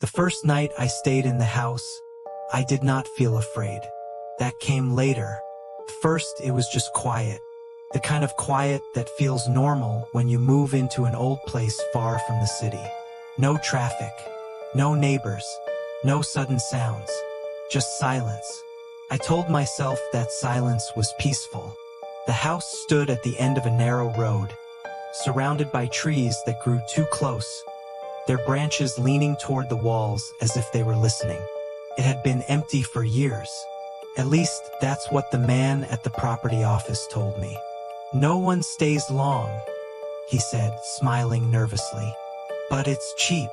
The first night I stayed in the house, I did not feel afraid. That came later. First, it was just quiet. The kind of quiet that feels normal when you move into an old place far from the city. No traffic, no neighbors, no sudden sounds, just silence. I told myself that silence was peaceful. The house stood at the end of a narrow road, surrounded by trees that grew too close, their branches leaning toward the walls as if they were listening. It had been empty for years. At least, that's what the man at the property office told me. "No one stays long," he said, smiling nervously. "But it's cheap."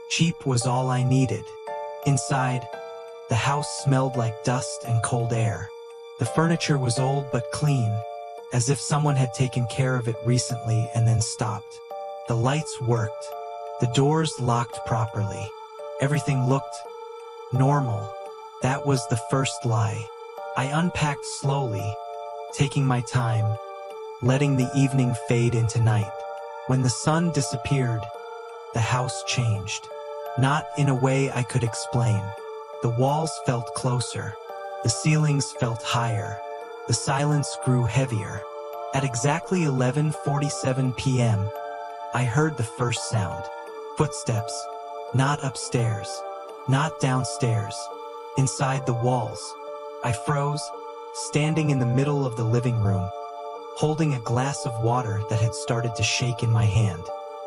Cheap was all I needed. Inside, the house smelled like dust and cold air. The furniture was old but clean, as if someone had taken care of it recently and then stopped. The lights worked. The doors locked properly. Everything looked normal. That was the first lie. I unpacked slowly, taking my time, letting the evening fade into night. When the sun disappeared, the house changed. Not in a way I could explain. The walls felt closer. The ceilings felt higher. The silence grew heavier. At exactly 11:47 p.m., I heard the first sound. Footsteps. Not upstairs. Not downstairs. Inside the walls. I froze, standing in the middle of the living room, holding a glass of water that had started to shake in my hand.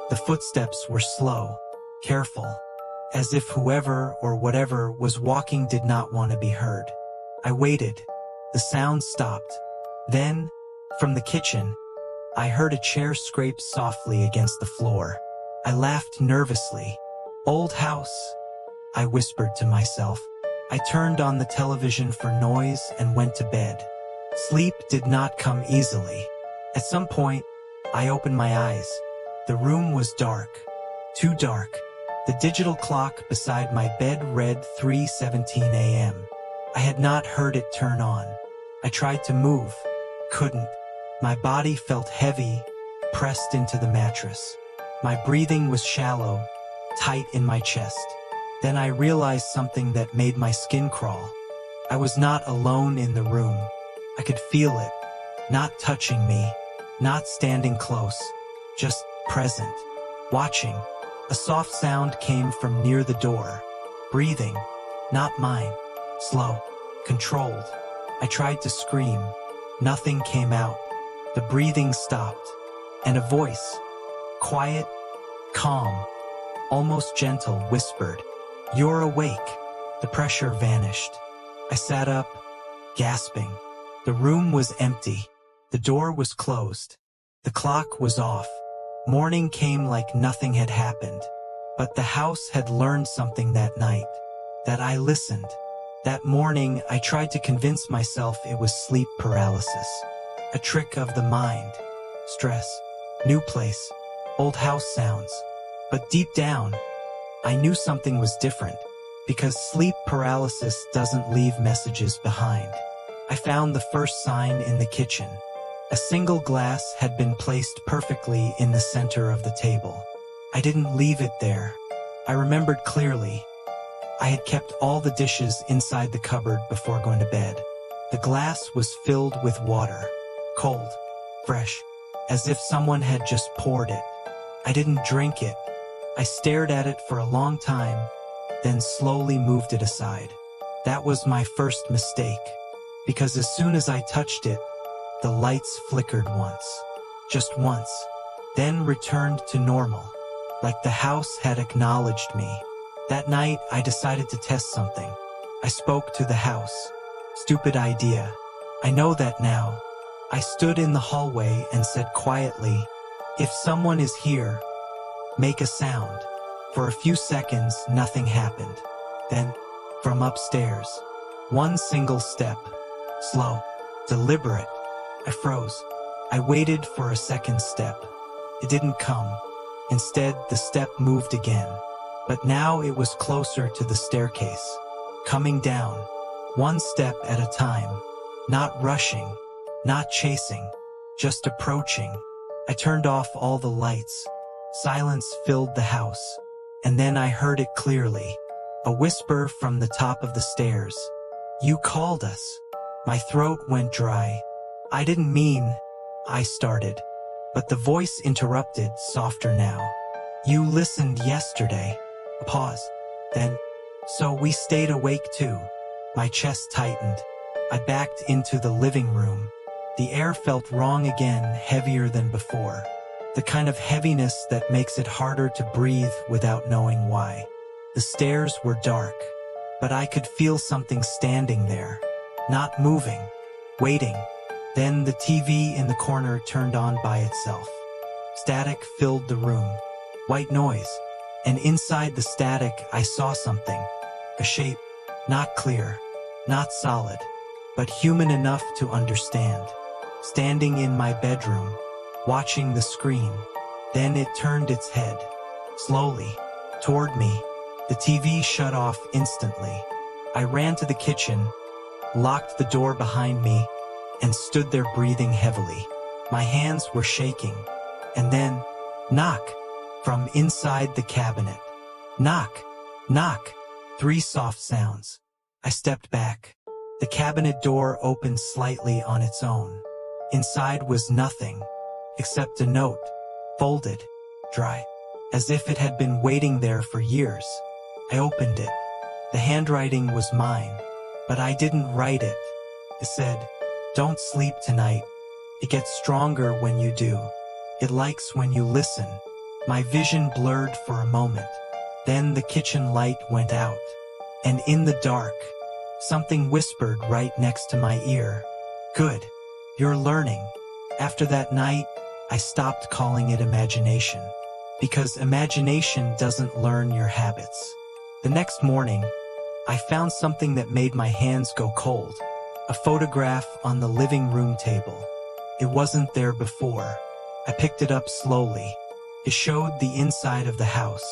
The footsteps were slow, careful, as if whoever or whatever was walking did not want to be heard. I waited. The sound stopped. Then, from the kitchen, I heard a chair scrape softly against the floor. I laughed nervously. "Old house," I whispered to myself. I turned on the television for noise and went to bed. Sleep did not come easily. At some point, I opened my eyes. The room was dark. Too dark. The digital clock beside my bed read 3:17 a.m. I had not heard it turn on. I tried to move. Couldn't. My body felt heavy, pressed into the mattress. My breathing was shallow, tight in my chest. Then I realized something that made my skin crawl. I was not alone in the room. I could feel it, not touching me, not standing close, just present, watching. A soft sound came from near the door. Breathing, not mine, slow, controlled. I tried to scream. Nothing came out. The breathing stopped, and a voice, quiet, calm, almost gentle, whispered, "You're awake." The pressure vanished. I sat up, gasping. The room was empty. The door was closed. The clock was off. Morning came like nothing had happened. But the house had learned something that night. That I listened. That morning, I tried to convince myself it was sleep paralysis. A trick of the mind. Stress. New place. Old house sounds. But deep down, I knew something was different, because sleep paralysis doesn't leave messages behind. I found the first sign in the kitchen. A single glass had been placed perfectly in the center of the table. I didn't leave it there. I remembered clearly. I had kept all the dishes inside the cupboard before going to bed. The glass was filled with water, cold, fresh, as if someone had just poured it. I didn't drink it. I stared at it for a long time, then slowly moved it aside. That was my first mistake, because as soon as I touched it, the lights flickered once, just once, then returned to normal, like the house had acknowledged me. That night, I decided to test something. I spoke to the house. Stupid idea. I know that now. I stood in the hallway and said quietly, "If someone is here, make a sound." For a few seconds, nothing happened. Then, from upstairs, one single step, slow, deliberate. I froze. I waited for a second step. It didn't come. Instead, the step moved again. But now it was closer to the staircase, coming down, one step at a time, not rushing, not chasing, just approaching. I turned off all the lights. Silence filled the house. And then I heard it clearly. A whisper from the top of the stairs. "You called us." My throat went dry. "I didn't mean," I started. But the voice interrupted, softer now. "You listened yesterday." A pause. Then, "So we stayed awake too." My chest tightened. I backed into the living room. The air felt wrong again, heavier than before. The kind of heaviness that makes it harder to breathe without knowing why. The stairs were dark, but I could feel something standing there, not moving, waiting. Then the TV in the corner turned on by itself. Static filled the room. White noise. And inside the static, I saw something. A shape. Not clear. Not solid. But human enough to understand. Standing in my bedroom, watching the screen. Then it turned its head. Slowly. Toward me. The TV shut off instantly. I ran to the kitchen, locked the door behind me, and stood there breathing heavily. My hands were shaking. And then, knock, from inside the cabinet. Knock, knock, 3 soft sounds. I stepped back. The cabinet door opened slightly on its own. Inside was nothing, except a note, folded, dry, as if it had been waiting there for years. I opened it. The handwriting was mine, but I didn't write it. It said, "Don't sleep tonight. It gets stronger when you do. It likes when you listen." My vision blurred for a moment. Then the kitchen light went out. And in the dark, something whispered right next to my ear. "Good. You're learning." After that night, I stopped calling it imagination. Because imagination doesn't learn your habits. The next morning, I found something that made my hands go cold. A photograph on the living room table. It wasn't there before. I picked it up slowly. It showed the inside of the house,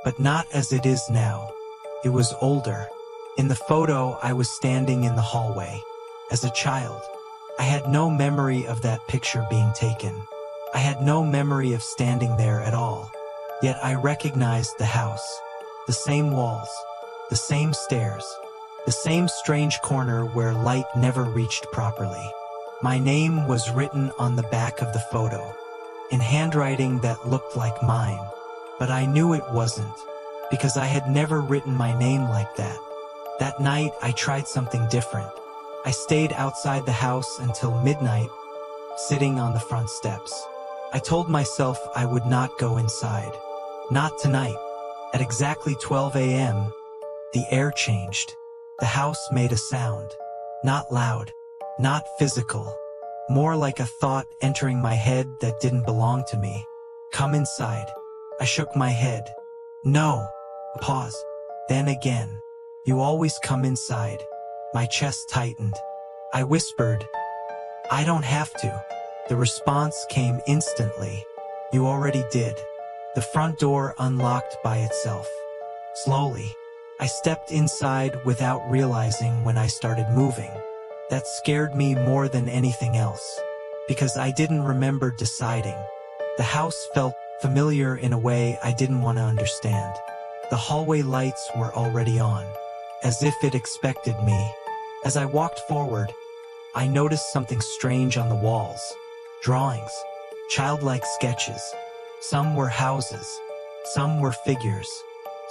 but not as it is now. It was older. In the photo, I was standing in the hallway. As a child, I had no memory of that picture being taken. I had no memory of standing there at all. Yet I recognized the house. The same walls, the same stairs, the same strange corner where light never reached properly. My name was written on the back of the photo, in handwriting that looked like mine, but I knew it wasn't, because I had never written my name like that. That night, I tried something different. I stayed outside the house until midnight, sitting on the front steps. I told myself I would not go inside. Not tonight. At exactly 12 a.m., the air changed. The house made a sound. Not loud, not physical. More like a thought entering my head that didn't belong to me. "Come inside." I shook my head. "No." A pause. Then again. "You always come inside." My chest tightened. I whispered, "I don't have to." The response came instantly. "You already did." The front door unlocked by itself. Slowly, I stepped inside without realizing when I started moving. That scared me more than anything else, because I didn't remember deciding. The house felt familiar in a way I didn't want to understand. The hallway lights were already on, as if it expected me. As I walked forward, I noticed something strange on the walls. Drawings, childlike sketches. Some were houses, some were figures,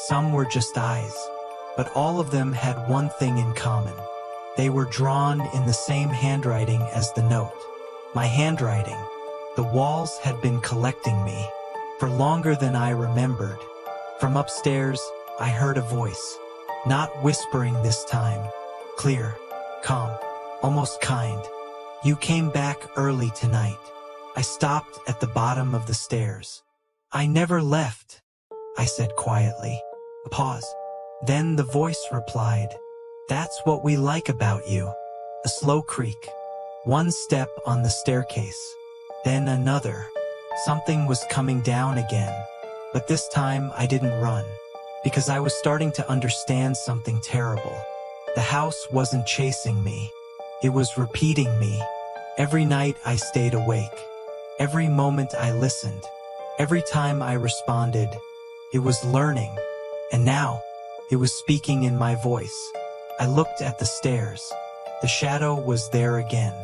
some were just eyes. But all of them had one thing in common. They were drawn in the same handwriting as the note. My handwriting. The walls had been collecting me for longer than I remembered. From upstairs, I heard a voice. Not whispering this time. Clear, calm, almost kind. "You came back early tonight." I stopped at the bottom of the stairs. "I never left," I said quietly. A pause. Then the voice replied, "That's what we like about you." A slow creak. One step on the staircase. Then another. Something was coming down again. But this time I didn't run, because I was starting to understand something terrible. The house wasn't chasing me. It was repeating me. Every night I stayed awake. Every moment I listened. Every time I responded. It was learning. And now, It was speaking in my voice. I looked at the stairs. The shadow was there again,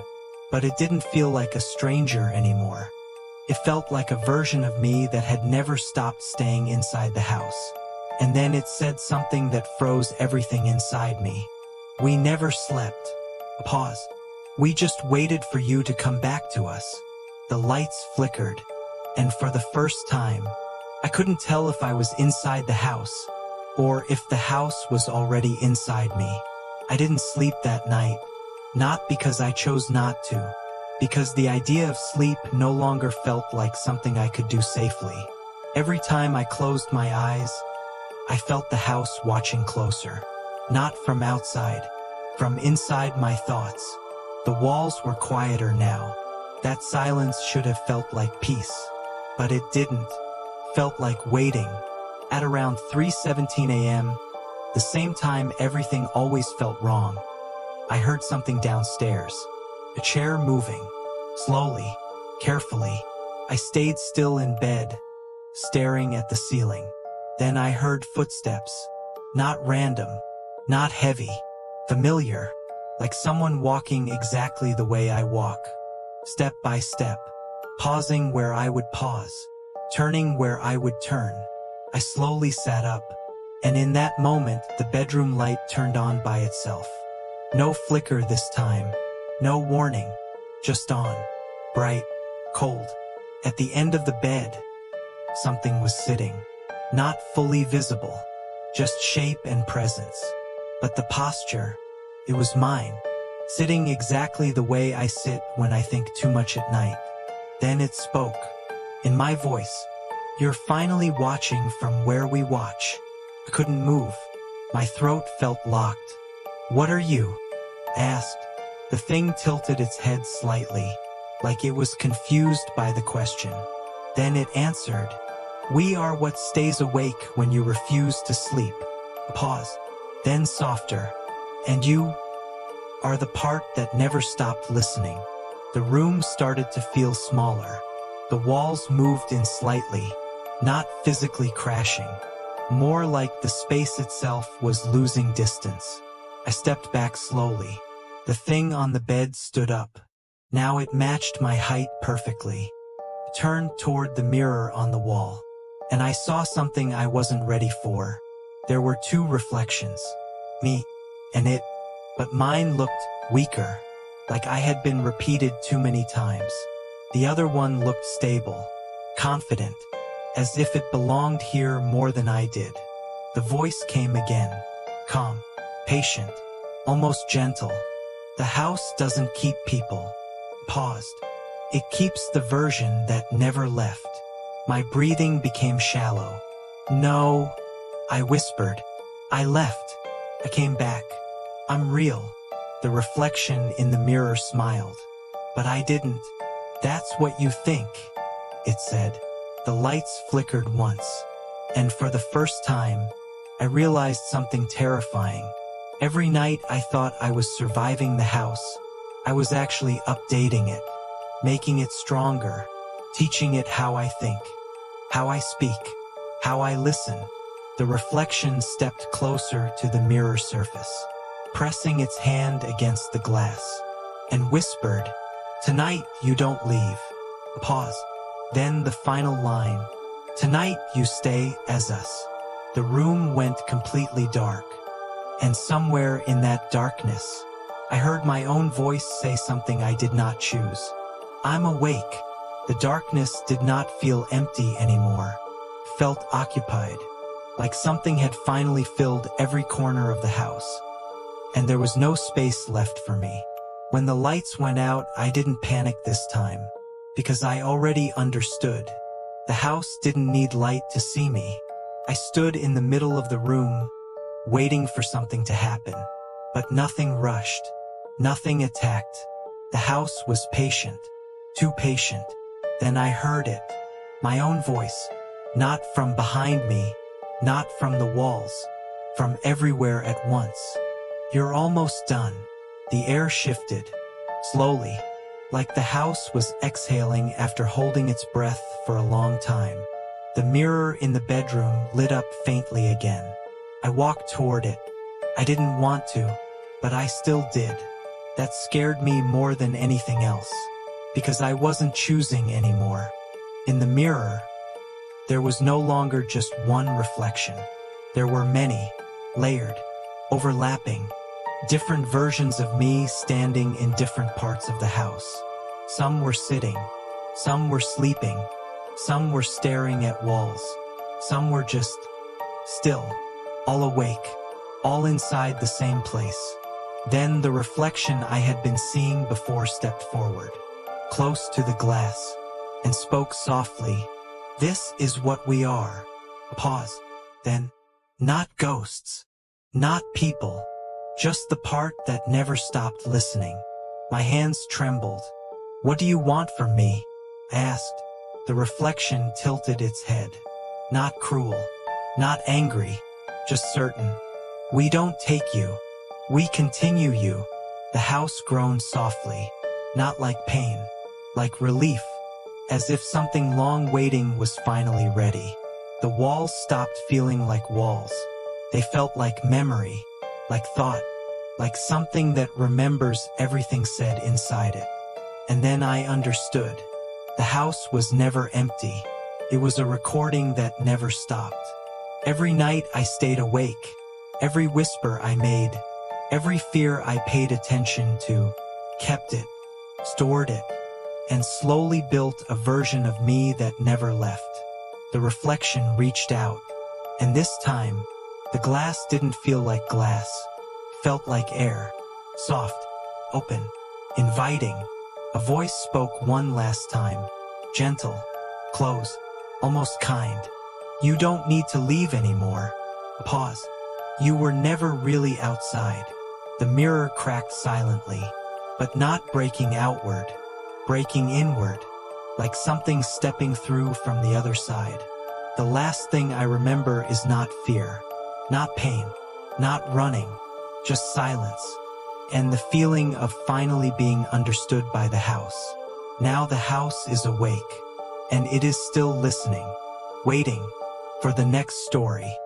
but it didn't feel like a stranger anymore. It felt like a version of me that had never stopped staying inside the house. And then it said something that froze everything inside me. We never slept. A pause. We just waited for you to come back to us. The lights flickered, and for the first time, I couldn't tell if I was inside the house, or if the house was already inside me. I didn't sleep that night, not because I chose not to, because the idea of sleep no longer felt like something I could do safely. Every time I closed my eyes, I felt the house watching closer. Not from outside, from inside my thoughts. The walls were quieter now. That silence should have felt like peace, but it didn't. Felt like waiting. At around 3:17 a.m., the same time everything always felt wrong, I heard something downstairs. A chair moving. Slowly, carefully. I stayed still in bed, staring at the ceiling. Then I heard footsteps. Not random, not heavy, familiar, like someone walking exactly the way I walk. Step by step, pausing where I would pause, turning where I would turn. I slowly sat up, and in that moment the bedroom light turned on by itself. No flicker this time, no warning, just on. Bright, cold. At the end of the bed, something was sitting. Not fully visible, just shape and presence. But the posture, it was mine, sitting exactly the way I sit when I think too much at night. Then it spoke, in my voice. You're finally watching from where we watch. I couldn't move. My throat felt locked. What are you? I asked. The thing tilted its head slightly, like it was confused by the question. Then it answered, we are what stays awake when you refuse to sleep. A pause, then softer. And you are the part that never stopped listening. The room started to feel smaller. The walls moved in slightly, not physically crashing. More like the space itself was losing distance. I stepped back slowly. The thing on the bed stood up. Now it matched my height perfectly. I turned toward the mirror on the wall, and I saw something I wasn't ready for. There were two reflections, me and it, but mine looked weaker, like I had been repeated too many times. The other one looked stable, confident, as if it belonged here more than I did. The voice came again, calm, patient, almost gentle. The house doesn't keep people. Paused. It keeps the version that never left. My breathing became shallow. No, I whispered. I left. I came back. I'm real. The reflection in the mirror smiled. But I didn't. That's what you think, it said. The lights flickered once, and for the first time, I realized something terrifying. Every night I thought I was surviving the house. I was actually updating it, making it stronger, teaching it how I think, how I speak, how I listen. The reflection stepped closer to the mirror surface, pressing its hand against the glass, and whispered, "Tonight you don't leave." A pause. Then the final line, "Tonight you stay as us." The room went completely dark, and somewhere in that darkness, I heard my own voice say something I did not choose. I'm awake. The darkness did not feel empty anymore. It felt occupied, like something had finally filled every corner of the house, and there was no space left for me. When the lights went out, I didn't panic this time, because I already understood. The house didn't need light to see me. I stood in the middle of the room, waiting for something to happen. But nothing rushed. Nothing attacked. The house was patient. Too patient. Then I heard it. My own voice. Not from behind me. Not from the walls. From everywhere at once. You're almost done. The air shifted. Slowly. Like the house was exhaling after holding its breath for a long time. The mirror in the bedroom lit up faintly again. I walked toward it. I didn't want to, but I still did. That scared me more than anything else, because I wasn't choosing anymore. In the mirror, there was no longer just one reflection. There were many, layered, overlapping, different versions of me standing in different parts of the house. Some were sitting, some were sleeping, some were staring at walls, some were just still, all awake, all inside the same place. Then the reflection I had been seeing before stepped forward, close to the glass, and spoke softly. "This is what we are." Pause. Then, "Not ghosts, not people, just the part that never stopped listening." My hands trembled. "What do you want from me?" I asked. The reflection tilted its head. "Not cruel, not angry, just certain. We don't take you. We continue you." The house groaned softly, not like pain, like relief, as if something long waiting was finally ready. The walls stopped feeling like walls. They felt like memory, like thought, like something that remembers everything said inside it. And then I understood. The house was never empty. It was a recording that never stopped. Every night I stayed awake. Every whisper I made, every fear I paid attention to, kept it, stored it, and slowly built a version of me that never left. The reflection reached out, and this time, the glass didn't feel like glass. It felt like air, soft, open, inviting. A voice spoke one last time, gentle, close, almost kind. "You don't need to leave anymore." Pause. "You were never really outside." The mirror cracked silently, but not breaking outward, breaking inward, like something stepping through from the other side. The last thing I remember is not fear, not pain, not running, just silence, and the feeling of finally being understood by the house. Now the house is awake, and it is still listening, waiting for the next story.